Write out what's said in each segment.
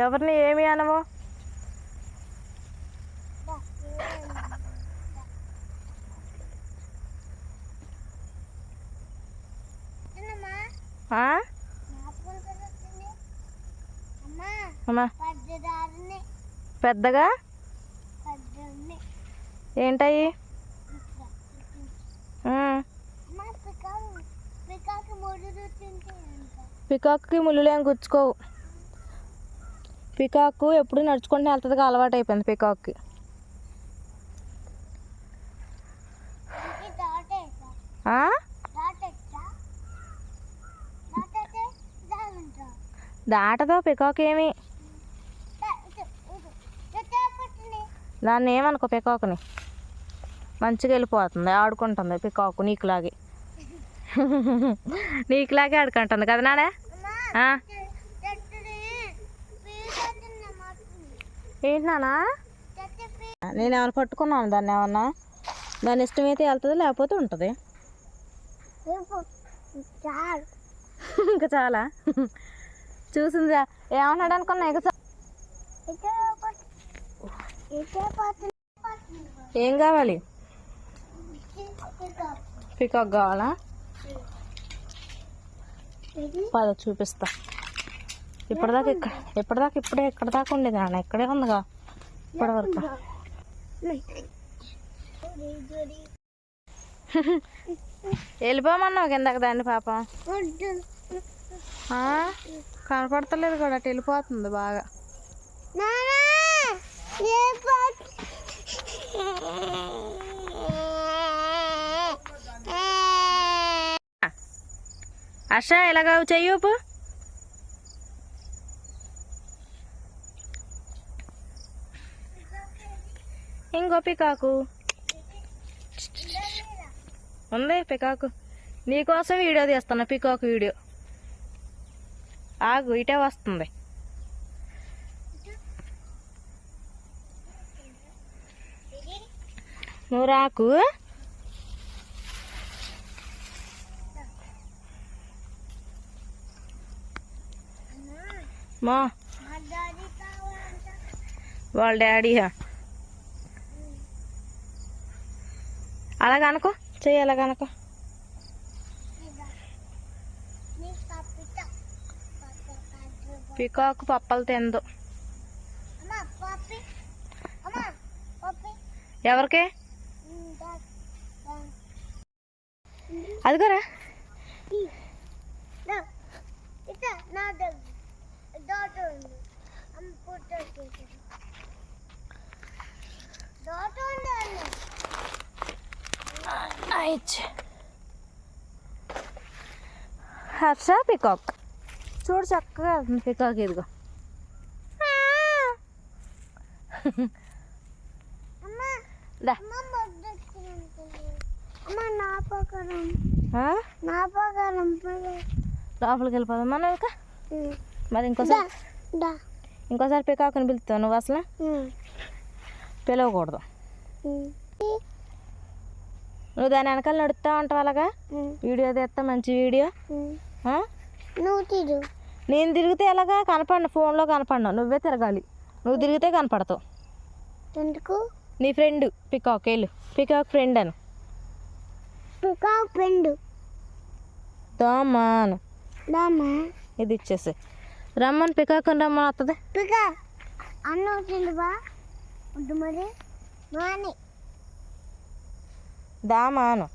ఎవరిని ఏమి అనవు? పెద్దగా ఏంటయి? పికాక్కి ముళ్ళు ఏం గుచ్చుకోవు. పికాక్ ఎప్పుడు నడుచుకుంటూ వెళ్తుందిగా, అలవాటు అయిపోయింది పికాక్కి. దాటదో పికాక్ ఏమి. దాన్ని ఏమనుకో, పికాక్ని మంచిగా వెళ్ళిపోతుంది, ఆడుకుంటుంది పికాక్ నీకులాగే. నీకులాగే ఆడుకుంటుంది కదా నానే. ఏంటి నానా? నేను ఏమైనా పట్టుకున్నాను దాన్ని? ఏమన్నా దాని ఇష్టమైతే వెళ్తుంది, లేకపోతే ఉంటుంది. ఇంకా చాలా చూసింది. ఏమన్నాడు అనుకున్నా? ఇక ఏం కావాలి? పికాక్ కావాలా? పద చూపిస్తా. ఇప్పటిదాకా ఇక్కడ దాకా ఉండేది నాన్న, ఇక్కడే ఉందిగా ఇప్పటి వరకు. వెళ్ళిపోమన్నావు కిందకి దాన్ని పాపం. కనపడతలేదు కూడా, అటు వెళ్ళిపోతుంది బాగా. అష ఎలాగా చెయ్యూపు. ఇంకో పికాకు ఉంది. పికాకు నీకోసం వీడియో తీస్తున్నా, పికాకు వీడియో. ఆగు, ఇటే వస్తుంది. నువ్వు రాకు. మా వాళ్ళ డాడీయా? అలాగనుకో, చెయ్యి అలాగనుకో. పికాకు పప్పలు తిందు. ఎవరికి? అదిగోరా. హర్ష పికాక్ చూడు చక్కగా వెళ్తుంది. పికాక్ ఇదిగో. లోపలికి వెళ్ళిపోదాం మనం ఇక. మరి ఇంకోసారి పికాకుని పిలుస్తావు నువ్వు? అసలు పిలవకూడదు. నువ్వు దాని వెనకాల నడుస్తూ ఉంటావు అలాగా. వీడియో తీస్తా, మంచి వీడియో. నేను తిరిగితే ఎలాగా కనపడను, ఫోన్లో కనపడను. నువ్వే తిరగాలి. నువ్వు తిరిగితే కనపడతావు. ఎందుకు? నీ ఫ్రెండ్ పికాక్. వెళ్ళు, పికాక్ ఫ్రెండ్ అను. పికాక్ ఫ్రెండ్ దామాను. ఇది ఇచ్చేసి రమ్మని. పికాక్ అని రమ్మని వస్తుంది. పికాక్ అన్న వచ్చింది బా. వద్దు మరి మాని. దామాను.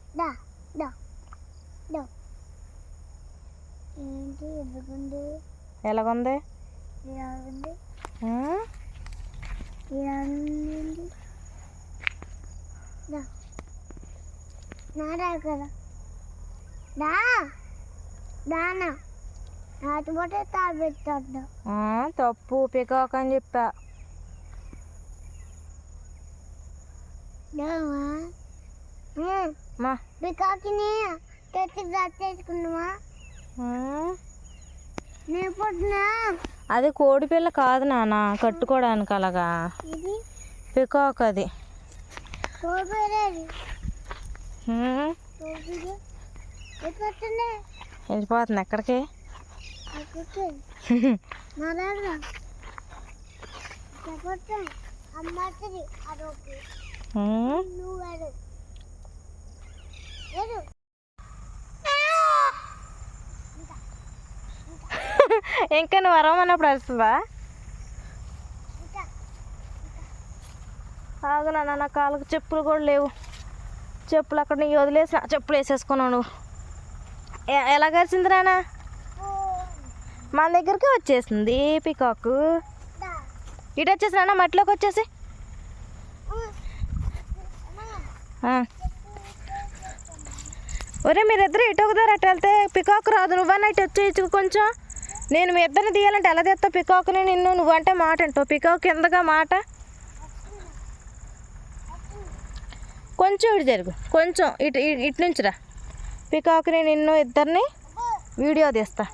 ఏంటి ఎదుగుంది? ఎలాగుంది? నారా కదా దానా నాటిపోతే తాగబెట్టాడు. తప్పు, పికాక్ అని చెప్పా. పికాక్ని తెచ్చి చేసుకున్నావా? నేను పొద్దునా అది కోడి పిల్ల కాదు నాన్న, కట్టుకోవడానికి అలాగా. పికాక్ అది. వెళ్ళిపోతుంది. ఎక్కడికి? నరాగా చెప్పొచ్చు అమ్మది అదొక నువ్వు అడు ఏడు ఇంకా నువ్వు అరవమన్నప్పుడు వస్తుందా? ఆగు నాన్న, నా కాళ్ళకు చెప్పులు కూడా లేవు. చెప్పులు అక్కడ నీ వదిలేసిన చెప్పులు వేసేసుకున్నావు నువ్వు. ఎలా కలిసింది నాన్న? మన దగ్గరికి వచ్చేసింది పికాకు. ఇటు వచ్చేసి నాన్న, మట్టిలోకి వచ్చేసి. ఒరే మీరిద్దరు ఇటు ఒకదారు అటు వెళ్తే పికాకు రాదు. నువ్వన్నా ఇటు వచ్చేయచ్చు కొంచెం. నేను మీ ఇద్దరిని తీయాలంటే ఎలా తెస్తా పికాకుని? నిన్ను నువ్వంటే మాట అంటావు, పికాకు కిందగా మాట. కొంచెం ఇటు జరుగు, కొంచెం ఇటు ఇటు నుంచి రా. పికాకుని నిన్ను ఇద్దరిని వీడియో తీస్తా.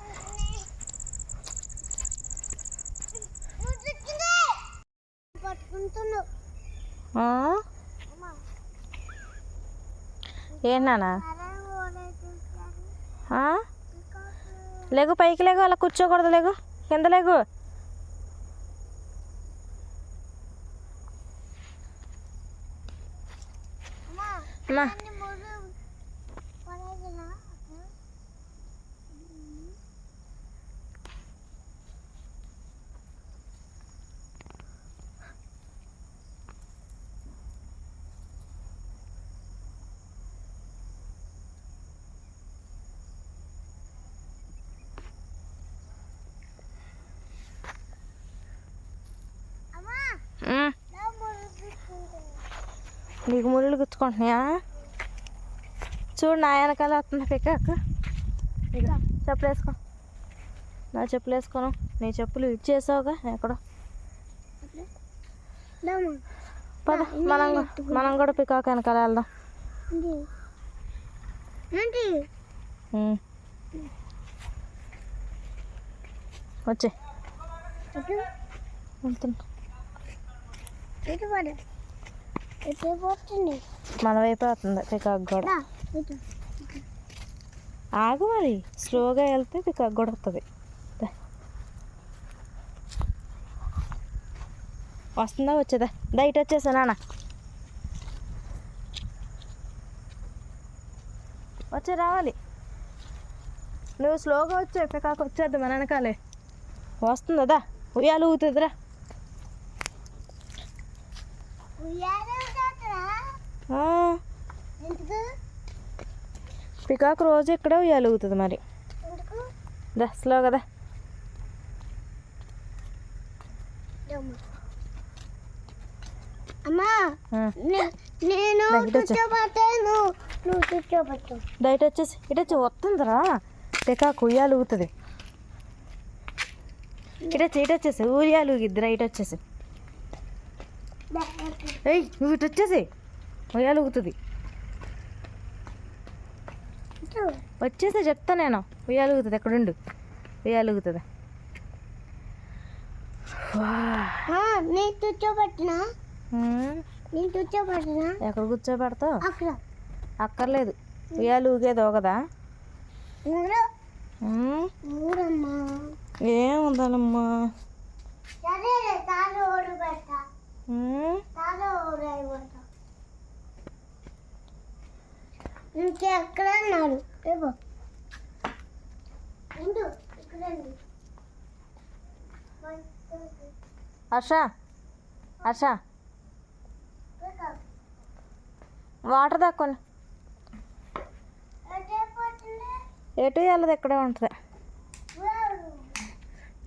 ఏంటన్నా? లేగు, పైకి లేగు, అలా కూర్చోకూడదు. లేగు, కింద లేగు. అమ్మా నీకు ముళ్ళు గుచ్చుకుంటున్నాయా? చూడు నా వెనకాల వస్తుంది పికాకు. చెప్పులు వేసుకో. నా చెప్పులు వేసుకోను. నీ చెప్పులు ఇచ్చేసావుగా ఎక్కడో. పద, మనం కూడా పికాకు వెనకాల వెళ్దాం. వచ్చే మన వైపు వస్తుంది పికాకు కూడా. ఆగు మరి, స్లోగా వెళ్తే పికాకు కూడా వస్తుంది. వస్తుందా? వచ్చేదా? దయట వచ్చేసా నాన్న. వచ్చే రావాలి. నువ్వు స్లోగా వచ్చే పికాకు వచ్చేద్దు మన వెనకాలే. వస్తుందా? ఉయ్యాలు ఊగుతుందిరా. పికాకు రోజు ఇక్కడే ఉయ్యాలు ఊగుతుంది మరి. దా స్లో కదా. బయట వచ్చేసి ఇటు వచ్చి వస్తుందిరా పికాకు ఉయ్యాలు ఊగుతుంది. ఇటు వచ్చేసి ఉయ్యాలు ఊగిద్దిరా. ఇటు వచ్చేసి నువ్వు ఇటు వచ్చేసి ఉయ్యాలు ఊగుతుంది. వచ్చేసి చెప్తా నేను. ఉయ్యాలు ఊగుతుంది. ఎక్కడుండు, ఉయ్యాలు ఊగుతుంది. ఎక్కడ కూర్చోబెడతావు? అక్కర్లేదు, ఉయ్యాలు ఊగేది ఒకదా. ఏముందనమ్మా. ఇంకెక్కడ అన్నాడు? హర్ష, హర్ష వాటర్ దాక్కొని. ఎటు వెళ్ళదు, ఎక్కడే ఉంటుంది.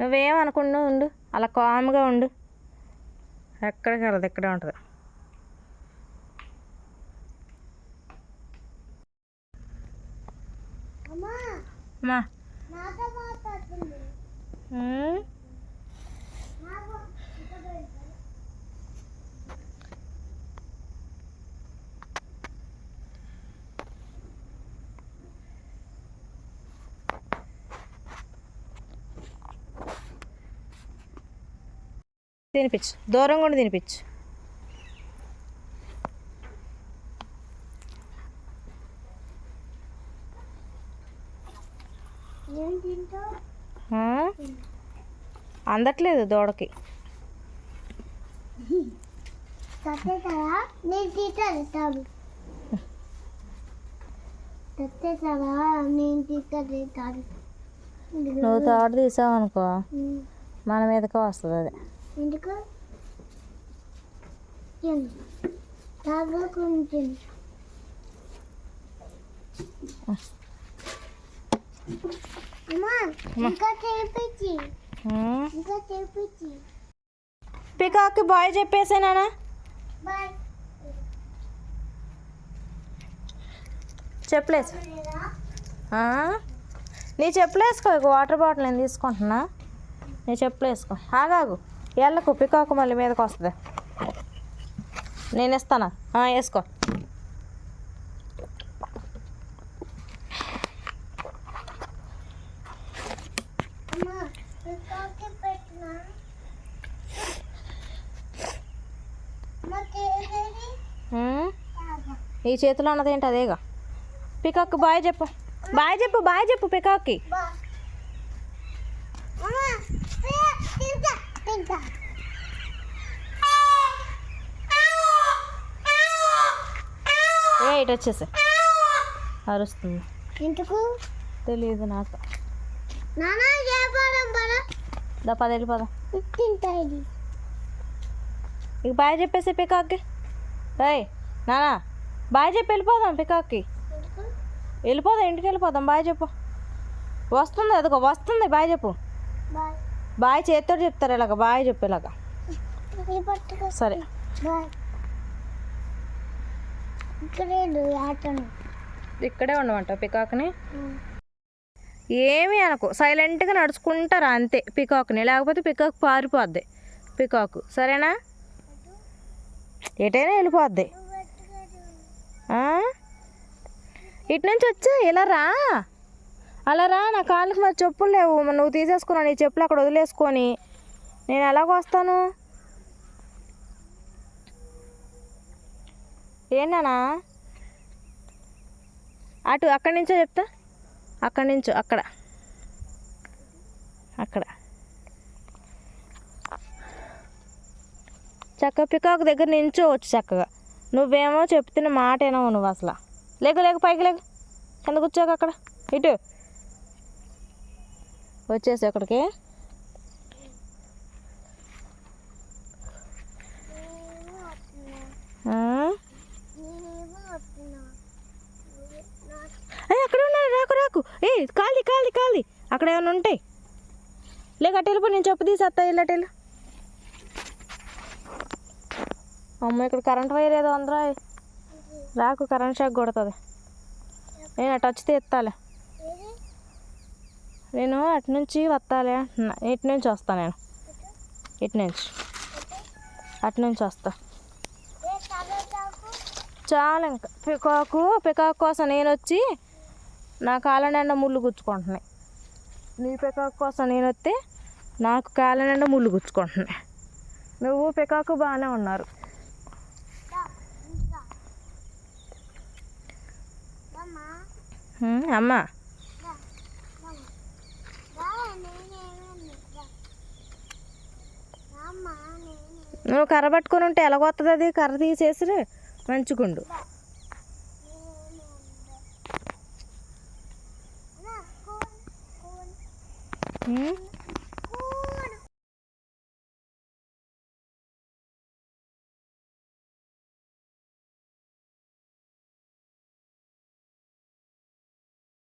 నువ్వేమనుకుండా ఉండు, అలా కామ్గా ఉండు. ఎక్కడికి వెళ్ళదు, ఇక్కడే ఉంటుంది. అమ్మా తినిపించు, దూరం కూడా తినిపించు. ఏం తింటావు? అందట్లేదు దూడకి. తట్టేసారా నేను తీస్తాను తట్టేసారా నేను తీస్తాను నువ్వు తాడు తీసావు అనుకో మన మీదకే వస్తుంది అది. ఎందుకు తాగు కొంచెం అమ్మా ఇంకా చేపించి ఇంకా చేపించి పికాక్కి బాయ్ చెప్పేసానా? బాయ్ చెప్పలేసు. నీ చెప్పులేసుకో. ఇక వాటర్ బాటిల్ నేను తీసుకుంటున్నా. నీ చెప్పులేసుకో. ఆగాగు ఎళ్ళకు. పికాకు మళ్ళీ మీదకి వస్తుంది. నేను ఇస్తానా? వేసుకో. అమ్మా పికాకి పెట్టినా ఈ చేతిలో ఉన్నది ఏంటి? అదేగా. పికాక్ బాయ్ చెప్పు. బాయ్ చెప్పు. బాయ్ చెప్పు పికాక్కి. ఇటు వచ్చేసి అరుస్తుంది. ఎందుకు తెలియదు నాకు. దా పది వెళ్ళిపోదాం. ఇక బాయ్ చెప్పేసి పికాక్కి. ఏయ్ నానా బాయ్ చెప్పి వెళ్ళిపోదాం. పికాక్కి వెళ్ళిపోదాం. ఇంటికి వెళ్ళిపోదాం. బాయ్ చెప్పు. వస్తుంది అదిగో వస్తుంది. బాయ్ చెప్పు. బాయ్ చేతితో చెప్తారు ఇలాగ. బాయ్ చెప్పు ఇలాగ. సరే ఇక్కడే ఉండమంటావు పికాక్ని? ఏమీ అనకు. సైలెంట్గా నడుచుకుంటారా అంతే పికాక్ని. లేకపోతే పికాక్ పారిపోద్ది. పికాకు సరేనా? ఎటైనా వెళ్ళిపోద్ది. ఇటు నుంచి వచ్చా ఇలా రా. అలా రా. నా కాళ్ళకి మరి చెప్పులు లేవు. నువ్వు తీసేసుకున్నావు నీ చెప్పులు అక్కడ వదిలేసుకొని. నేను ఎలాగ వస్తాను? ఏంటన్నా అటు అక్కడి నుంచో చెప్తా. అక్కడి నుంచో అక్కడ అక్కడ చక్కగా పికాక్ దగ్గర నించోవచ్చు చక్కగా. నువ్వేమో చెప్తున్న మాట ఏనో నువ్వు అసలు. లేక లేక పైకి లేక కింద కూర్చోక అక్కడ. ఇటు వచ్చేసి అక్కడికి. అక్కడ ఉన్నారు. రాకు రాకు. కాలి కాలి కాలి. అక్కడ ఏమైనా ఉంటాయి. లేక అటు వెళ్ళిపో. నేను చెప్పు తీసేస్తా. ఇల్లటెళ్ళు. అమ్మ ఇక్కడ కరెంట్ వైర్ ఏదో ఉందిరా. రాకు. కరెంట్ షాక్ కొడుతుంది. నేను అటు వచ్చి ఎత్తాలే. నేను అటు నుంచి వస్తాలే అంటున్నా. ఇటు నుంచి వస్తా నేను. ఇటు నుంచి అటు నుంచి వస్తా. చాలా ఇంకా పికాక్ కోసం నేను వచ్చి నా కాళ్ళ నిండా ముళ్ళు గుచ్చుకుంటున్నాయి. నీ పికాక్ కోసం నేను వస్తే నాకు కాళ్ళ నిండా ముళ్ళు గుచ్చుకుంటున్నాయి. నువ్వు పికాకు బాగానే ఉన్నారు. అమ్మా నువ్వు కర్ర పట్టుకొని ఉంటే ఎలాగొస్తుంది అది? కర్ర తీసేసి మంచిగుండు.